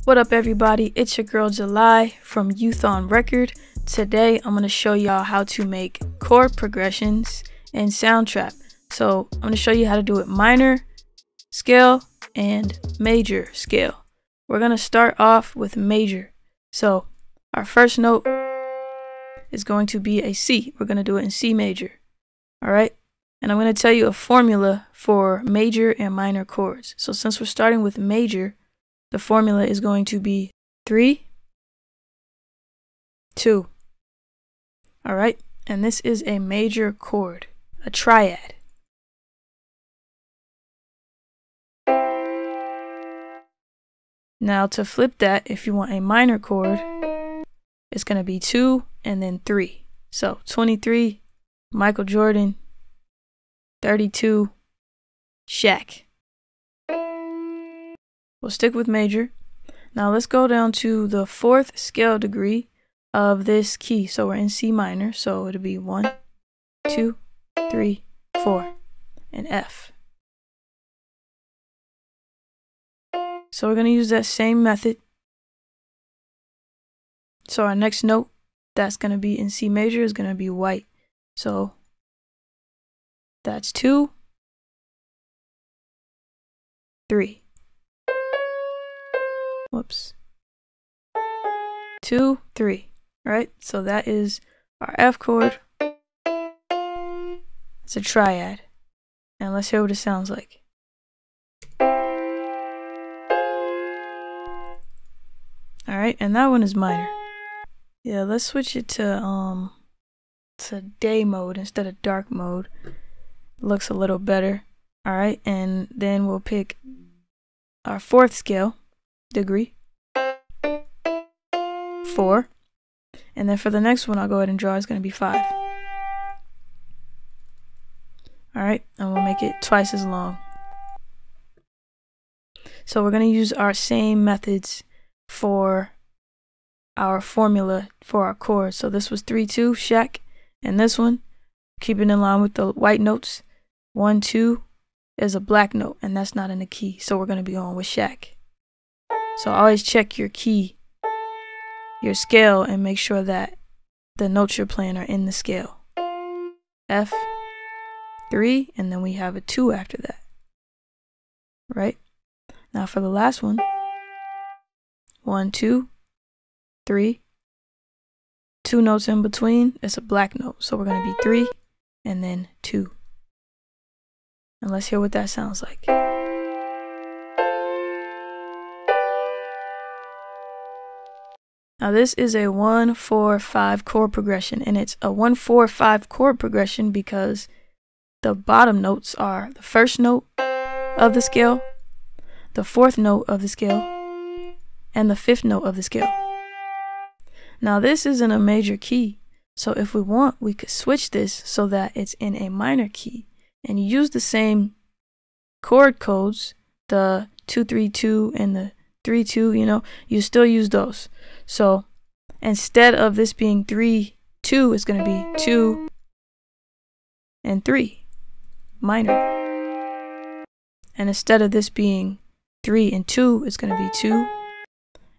What up everybody, it's your girl July from Youth on Record. Today I'm going to show y'all how to make chord progressions in Soundtrap. So I'm going to show you how to do it minor scale and major scale. We're going to start off with major. So our first note is going to be a C. We're going to do it in C major. Alright, and I'm going to tell you a formula for major and minor chords. So since we're starting with major, the formula is going to be 3, 2. Alright, and this is a major chord, a triad. Now to flip that, if you want a minor chord, it's going to be 2 and then 3. So 23, Michael Jordan, 32, Shaq. We'll stick with major. Now let's go down to the 4th scale degree of this key. So we're in C minor, so it'll be 1, 2, 3, 4, and F. So we're going to use that same method. So our next note that's going to be in C major is going to be white. So that's 2, 3. Whoops. 2, 3. Right? So that is our F chord. It's a triad. And let's hear what it sounds like. Alright, and that one is minor. Yeah, let's switch it to day mode instead of dark mode. Looks a little better. Alright, and then we'll pick our 4th scale degree, 4, and then for the next one I'll go ahead and draw. It's going to be 5. Alright, and we'll make it twice as long. So we're going to use our same methods for our formula for our chords. So this was 3, 2, Shaq, and this one, keep it in line with the white notes. 1, 2 is a black note, and that's not in the key, so we're going to be going with Shaq. So always check your key, your scale, and make sure that the notes you're playing are in the scale. F, 3, and then we have a 2 after that. Right? Now for the last one, 1, 2, 3, 2 notes in between, it's a black note, so we're going to be 3 and then 2. And let's hear what that sounds like. Now this is a 1, 4, 5 chord progression, and it's a 1, 4, 5 chord progression because the bottom notes are the first note of the scale, the 4th note of the scale, and the 5th note of the scale. Now this isn't a major key, so if we want, we could switch this so that it's in a minor key, and you use the same chord codes, the 2, 3, 2 and the 3, 2, you still use those. So instead of this being 3, 2, it's going to be 2 and 3, minor. And instead of this being 3 and 2, it's going to be 2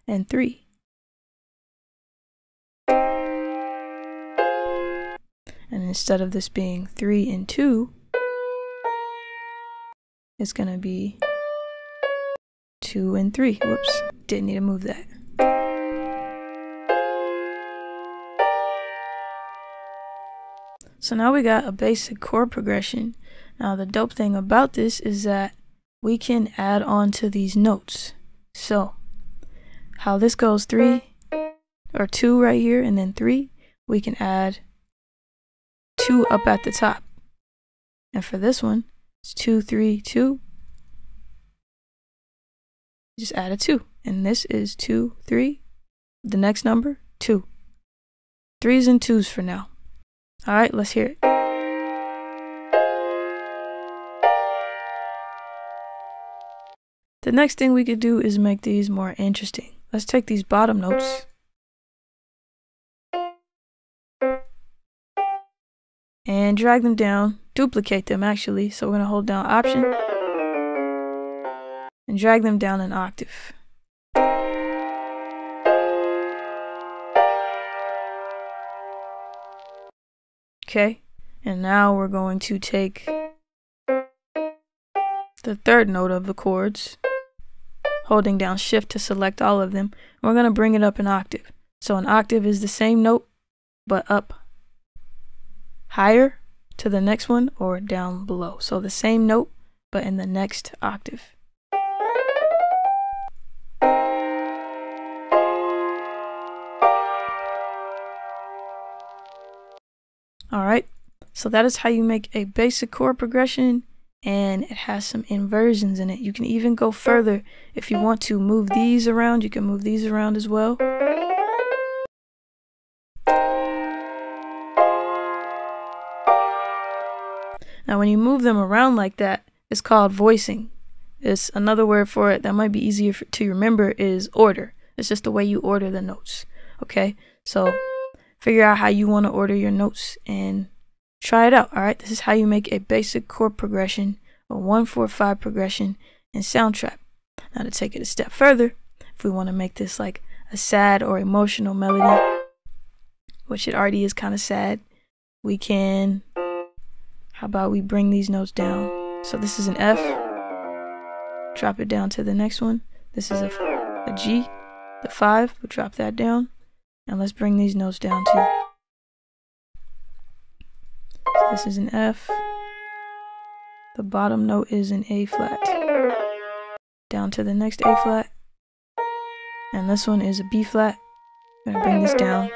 and 3. And instead of this being 3 and 2, it's going to be 2 and 3. Whoops, didn't need to move that. So now we got a basic chord progression. Now the dope thing about this is that we can add on to these notes. So how this goes 3 or 2 right here and then 3, we can add 2 up at the top. And for this one, it's 2, 3, 2. Just add a 2. And this is 2, 3. The next number, 2. 3s and 2s for now. Alright, let's hear it. The next thing we could do is make these more interesting. Let's take these bottom notes and drag them down, duplicate them actually. So we're going to hold down Option and drag them down an octave. Okay, and now we're going to take the third note of the chords, holding down shift to select all of them. We're going to bring it up an octave. So an octave is the same note, but up higher to the next one or down below. So the same note, but in the next octave. Alright, so that is how you make a basic chord progression, and it has some inversions in it. You can even go further if you want to move these around. You can move these around as well. Now when you move them around like that, it's called voicing. It's another word for it that might be easier to remember is order. It's just the way you order the notes. Okay, so figure out how you want to order your notes and try it out. Alright, this is how you make a basic chord progression, a 1-4-5 progression in Soundtrap. Now to take it a step further, if we want to make this like a sad or emotional melody, which it already is kind of sad, we can, how about we bring these notes down? So this is an F, drop it down to the next one. This is a G, the 5, we'll drop that down. And let's bring these notes down too. So this is an F. The bottom note is an A flat. Down to the next A flat. And this one is a B flat. I'm gonna bring this down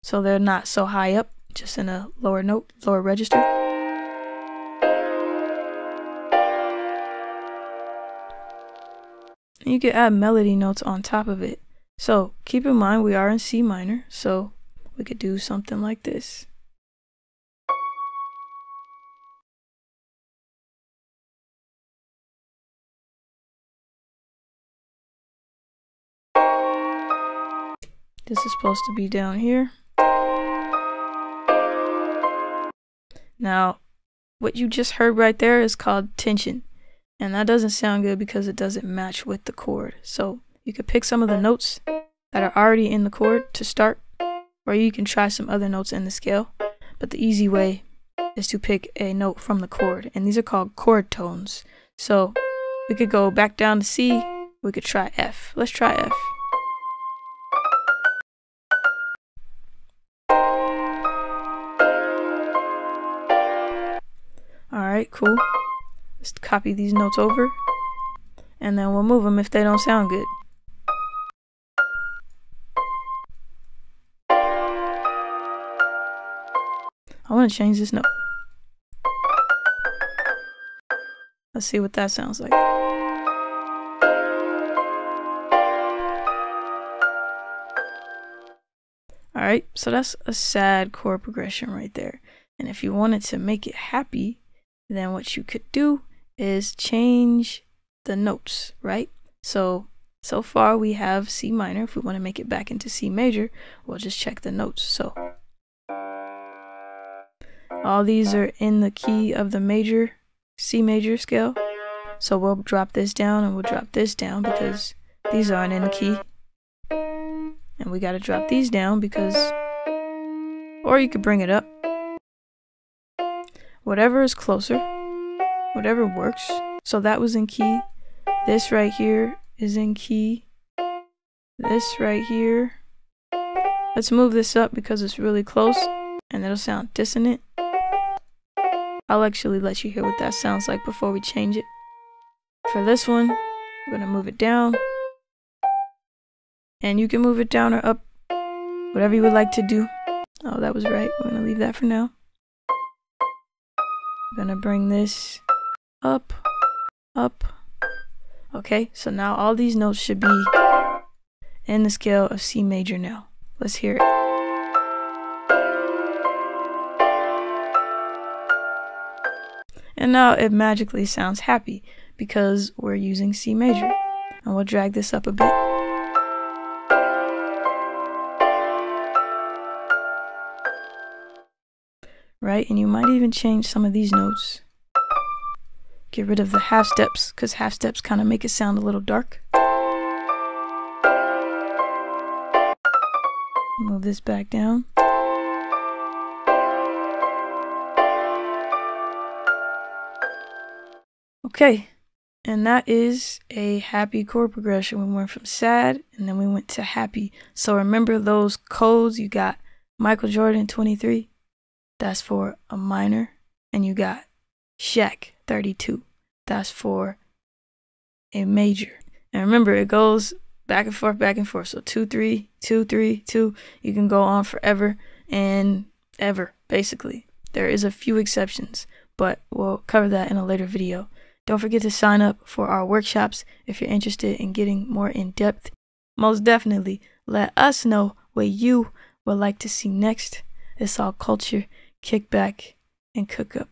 so they're not so high up, just in a lower note, lower register. And you can add melody notes on top of it. So keep in mind we are in C minor, so we could do something like this. This is supposed to be down here. Now, what you just heard right there is called tension. And that doesn't sound good because it doesn't match with the chord. So you could pick some of the notes that are already in the chord to start, or you can try some other notes in the scale. But the easy way is to pick a note from the chord, and these are called chord tones. So we could go back down to C, we could try F. Let's try F. Alright, cool. Let's copy these notes over, and then we'll move them if they don't sound good. I want to change this note. Let's see what that sounds like. Alright, so that's a sad chord progression right there. And if you wanted to make it happy, then what you could do is change the notes, right? So far we have C minor. If we want to make it back into C major, we'll just check the notes. So all these are in the key of the major, C major scale. So we'll drop this down and we'll drop this down because these aren't in the key. And we got to drop these down because, or you could bring it up. Whatever is closer, whatever works. So that was in key. This right here is in key. This right here. Let's move this up because it's really close and it'll sound dissonant. I'll actually let you hear what that sounds like before we change it. For this one, we're going to move it down. And you can move it down or up, whatever you would like to do. Oh, that was right. We're going to leave that for now. I'm going to bring this up, up. Okay, so now all these notes should be in the scale of C major now. Let's hear it. And now it magically sounds happy because we're using C major. And we'll drag this up a bit. Right, and you might even change some of these notes. Get rid of the half steps, because half steps kind of make it sound a little dark. Move this back down. Okay, and that is a happy chord progression. We went from sad and then we went to happy. So remember those codes. You got Michael Jordan 23, that's for a minor, and you got Shaq 32, that's for a major. And remember, it goes back and forth, back and forth. So 2 3 2 3 2. You can go on forever and ever, basically. There is a few exceptions, but we'll cover that in a later video. Don't forget to sign up for our workshops if you're interested in getting more in depth. Most definitely, let us know what you would like to see next. It's all culture, kick back, and cook up.